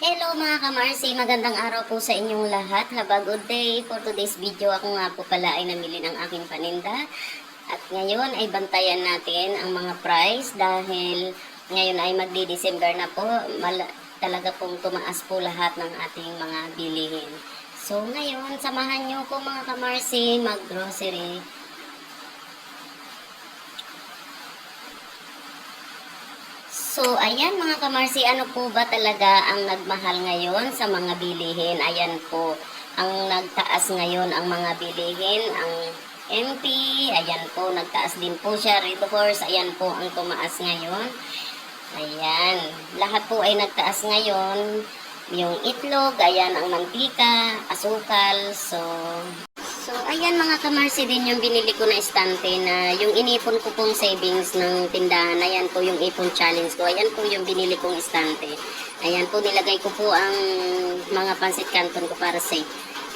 Hello mga kamarsi, magandang araw po sa inyong lahat. Have a good day. For today's video, ako nga po pala ay namili ng aking paninda. At ngayon ay bantayan natin ang mga price dahil ngayon ay magdi-December na po. Talaga pong tumaas po lahat ng ating mga bilihin. So ngayon, samahan nyo po mga kamarsi mag-grocery. So, ayan mga kamarsi, ano po ba talaga ang nagmahal ngayon sa mga bilihin? Ayan po, ang nagtaas ngayon ang mga bilihin, ang MP, ayan po, nagtaas din po siya, Red Horse, ayan po ang tumaas ngayon. Ayan, lahat po ay nagtaas ngayon. Yung itlog, ayan ang mantika, asukal, So, ayan mga kamarsi din yung binili ko na estante na yung inipon ko pong savings ng tindahan. Ayan po yung ipon challenge ko. Ayan po yung binili kong estante. Ayan po, nilagay ko po ang mga pansit canton ko para safe.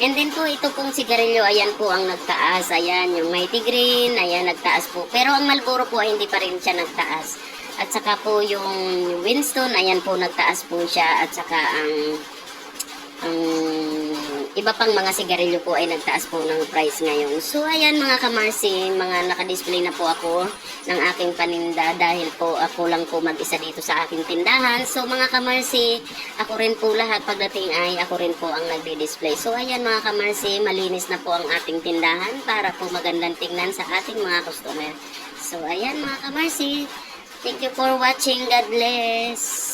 And then po, ito pong sigarilyo, ayan po ang nagtaas. Ayan, yung Mighty Green, ayan, nagtaas po. Pero ang Marlboro po ay hindi pa rin siya nagtaas. At saka po yung Winston, ayan po, nagtaas po siya. At saka ang iba pang mga sigarilyo po ay nagtaas po ng price ngayon. So ayan mga kamarsi, mga nakadisplay na po ako ng aking paninda dahil po ako lang po mag-isa dito sa aking tindahan. So mga kamarsi, ako rin po lahat pagdating ay ako rin po ang nagdi-display. So ayan mga kamarsi, malinis na po ang ating tindahan para po magandang tingnan sa ating mga customer. So ayan mga kamarsi, thank you for watching. God bless.